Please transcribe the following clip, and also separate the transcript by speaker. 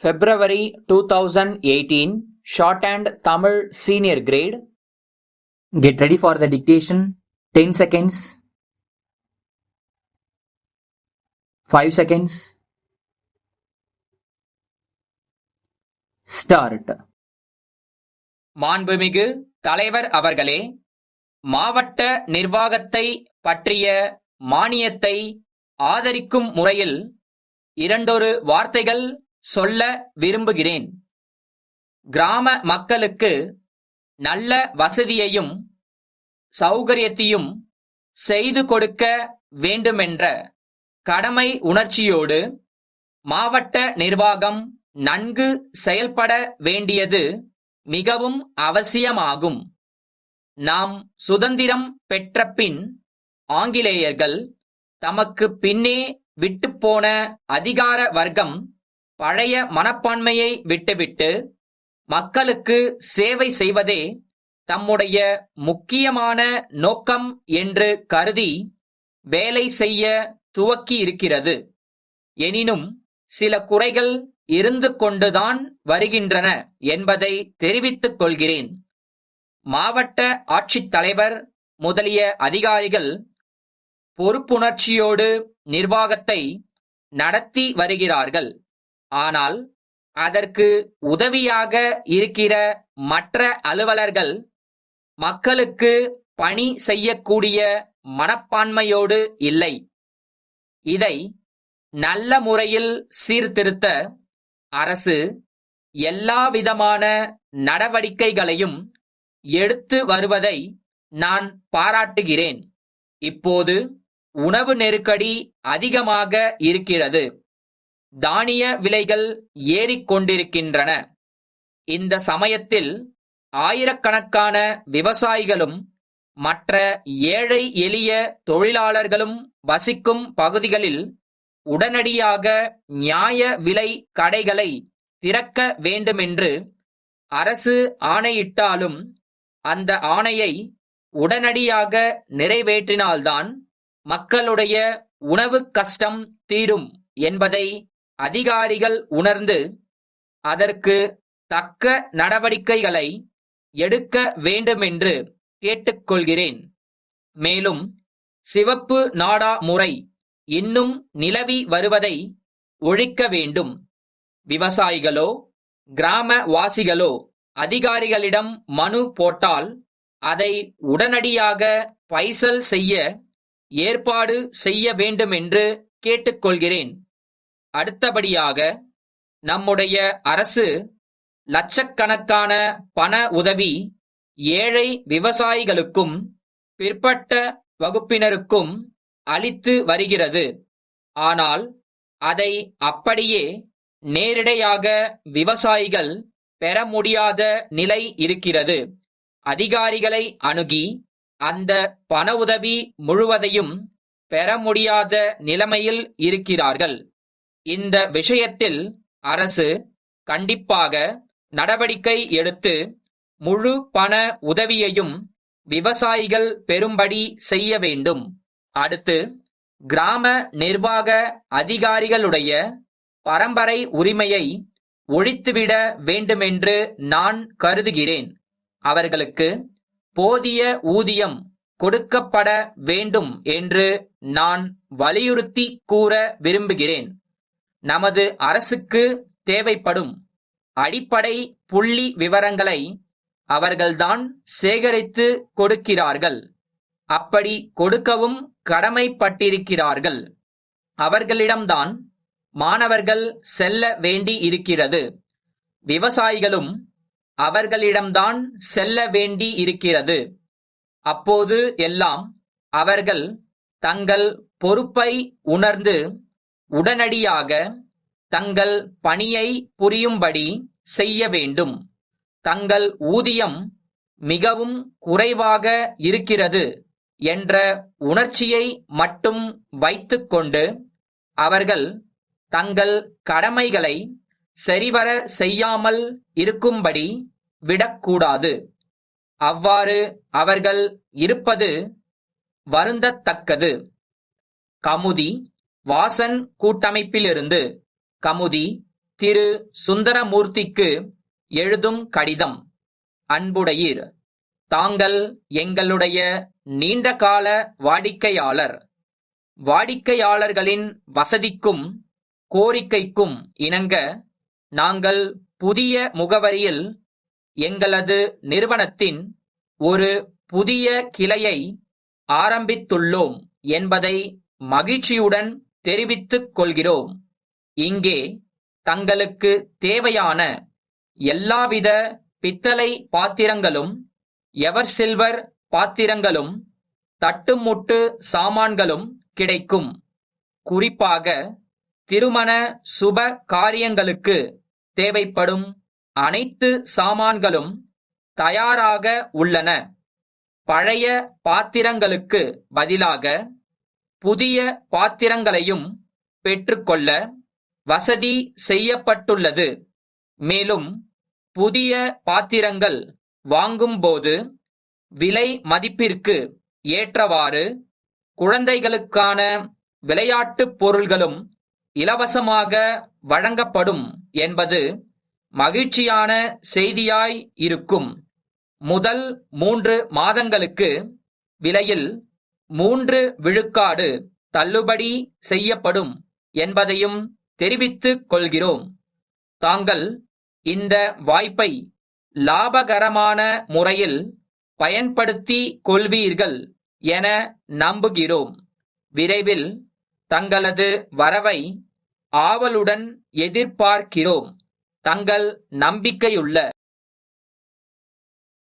Speaker 1: February 2018 Shorthand Tamil Senior Grade.
Speaker 2: Get ready for the dictation. 10 seconds. 5 seconds. Start.
Speaker 1: மாண்புமிகு தலைவர் அவர்களே, மாவட்ட நிர்வாகத்தை பற்றிய மானியத்தை ஆதரிக்கும் முறையில் இரண்டொரு வார்த்தைகள் சொல்ல விரும்புகிறேன். கிராம மக்களுக்கு நல்ல வசதியையும் சௌகரியத்தையும் செய்து கொடுக்க வேண்டுமென்ற கடமை உணர்ச்சியோடு மாவட்ட நிர்வாகம் நன்கு செயல்பட வேண்டியது மிகவும் அவசியமாகும். நாம் சுதந்திரம் பெற்ற பின் ஆங்கிலேயர்கள் தமக்கு பின்னே விட்டுப்போன அதிகார வர்க்கம் பழைய மனப்பான்மையை விட்டுவிட்டு மக்களுக்கு சேவை செய்வதே தம்முடைய முக்கியமான நோக்கம் என்று கருதி வேலை செய்ய துவக்கியிருக்கிறது. எனினும் சில குறைகள் இருந்து கொண்டுதான் வருகின்றன என்பதை தெரிவித்துக் கொள்கிறேன். மாவட்ட ஆட்சித்தலைவர் முதலிய அதிகாரிகள் பொறுப்புணர்ச்சியோடு நிர்வாகத்தை நடத்தி வருகிறார்கள். ஆனால் அதற்கு உதவியாக இருக்கிற மற்ற அலுவலர்கள் மக்களுக்கு பணி செய்யக்கூடிய மனப்பான்மையோடு இல்லை. இதை நல்ல முறையில் சீர்திருத்த அரசு எல்லாவிதமான நடவடிக்கைகளையும் எடுத்து வருவதை நான் பாராட்டுகிறேன். இப்போது உணவு நெருக்கடி அதிகமாக இருக்கிறது. தானிய விலைகள் ஏறிக்கொண்டிருக்கின்றன. இந்த சமயத்தில் ஆயிரக்கணக்கான விவசாயிகளும் மற்ற ஏழை எளிய தொழிலாளர்களும் வசிக்கும் பகுதிகளில் உடனடியாக நியாய விலை கடைகளை திறக்க வேண்டுமென்று அரசு ஆணையிட்டாலும் அந்த ஆணையை உடனடியாக நிறைவேற்றினால்தான் மக்களுடைய உணவு கஷ்டம் தீரும் என்பதை அதிகாரிகள் உணர்ந்து அதற்கு தக்க நடவடிக்கைகளை எடுக்க வேண்டுமென்று கேட்டுக்கொள்கிறேன். மேலும் சிவப்பு நாடா முறை இன்னும் நிலவி வருவதை ஒழிக்க வேண்டும். விவசாயிகளோ கிராமவாசிகளோ அதிகாரிகளிடம் மனு போட்டால் அதை உடனடியாக பைசல் செய்ய ஏற்பாடு செய்ய வேண்டுமென்று கேட்டுக்கொள்கிறேன். அடுத்தபடியாக நம்முடைய அரசு லட்சக்கணக்கான பண உதவி ஏழை விவசாயிகளுக்கும் பிற்பட்ட வகுப்பினருக்கும் அளித்து வருகிறது. ஆனால் அதை அப்படியே நேரிடையாக விவசாயிகள் பெற முடியாத நிலை இருக்கிறது. அதிகாரிகளை அணுகி அந்த பண உதவி முழுவதையும் பெற முடியாத நிலைமையில் இருக்கிறார்கள். இந்த விஷயத்தில் அரசு கண்டிப்பாக நடவடிக்கை எடுத்து முழு பண உதவியையும் விவசாயிகள் பெறும்படி செய்ய வேண்டும். அடுத்து, கிராம நிர்வாக அதிகாரிகளுடைய பரம்பரை உரிமையை ஒழித்துவிட வேண்டுமென்று நான் கருதுகிறேன். அவர்களுக்கு போதிய ஊதியம் கொடுக்கப்பட வேண்டும் என்று நான் வலியுறுத்தி கூற விரும்புகிறேன். நமது அரசுக்கு தேவைப்படும் அடிப்படை புள்ளி விவரங்களை அவர்கள்தான் சேகரித்து கொடுக்கிறார்கள். அப்படி கொடுக்கவும் கடமைப்பட்டிருக்கிறார்கள். அவர்களிடம்தான் மாணவர்கள் செல்ல வேண்டி இருக்கிறது. விவசாயிகளும் அவர்களிடம்தான் செல்ல வேண்டி இருக்கிறது. அப்போது எல்லாம் அவர்கள் தங்கள் பொறுப்பை உணர்ந்து உடனடியாக தங்கள் பணியை புரியும்படி செய்ய வேண்டும். தங்கள் ஊதியம் மிகவும் குறைவாக இருக்கிறது என்ற உணர்ச்சியை மட்டும் வைத்துக்கொண்டு அவர்கள் தங்கள் கடமைகளை சரிவர செய்யாமல் இருக்கும்படி விடக்கூடாது. அவ்வாறு அவர்கள் இருப்பது வருந்தத்தக்கது. கமுதி வாசன் கூட்டமைப்பிலிருந்து கமுதி திரு சுந்தரமூர்த்திக்கு எழுதும் கடிதம். அன்புடையீர், தாங்கள் எங்களுடைய நீண்டகால வாடிக்கையாளர். வாடிக்கையாளர்களின் வசதிக்கும் கோரிக்கைக்கும் இணங்க நாங்கள் புதிய முகவரியில் எங்களது நிறுவனத்தின் ஒரு புதிய கிளையை ஆரம்பித்துள்ளோம் என்பதை மகிழ்ச்சியுடன் தெரிவித்துக் கொள்கிறோம். இங்கே தங்களுக்கு தேவையான எல்லாவித பித்தளை பாத்திரங்களும், எவர் சில்வர் பாத்திரங்களும், தட்டுமுட்டு சாமான்களும் கிடைக்கும். குறிப்பாக திருமண சுப காரியங்களுக்கு தேவைப்படும் அனைத்து சாமான்களும் தயாராக உள்ளன. பழைய பாத்திரங்களுக்கு பதிலாக புதிய பாத்திரங்களையும் பெற்றுக்கொள்ள வசதி செய்யப்பட்டுள்ளது. மேலும் புதிய பாத்திரங்கள் வாங்கும்போது விலை மதிப்பிற்கு ஏற்றவாறு குழந்தைகளுக்கான விளையாட்டுப் பொருள்களும் இலவசமாக வழங்கப்படும் என்பது மகிழ்ச்சியான செய்தியாய் இருக்கும். முதல் 3 மாதங்களுக்கு விலையில் 3 விழுக்காடு தள்ளுபடி செய்யப்படும் என்பதையும் தெரிவித்துக் கொள்கிறோம். தாங்கள் இந்த வாய்ப்பை லாபகரமான முறையில் பயன்படுத்திக் கொள்வீர்கள் என நம்புகிறோம். விரைவில் தங்களது வரவை ஆவலுடன் எதிர்பார்க்கிறோம். தங்கள் நம்பிக்கையுள்ள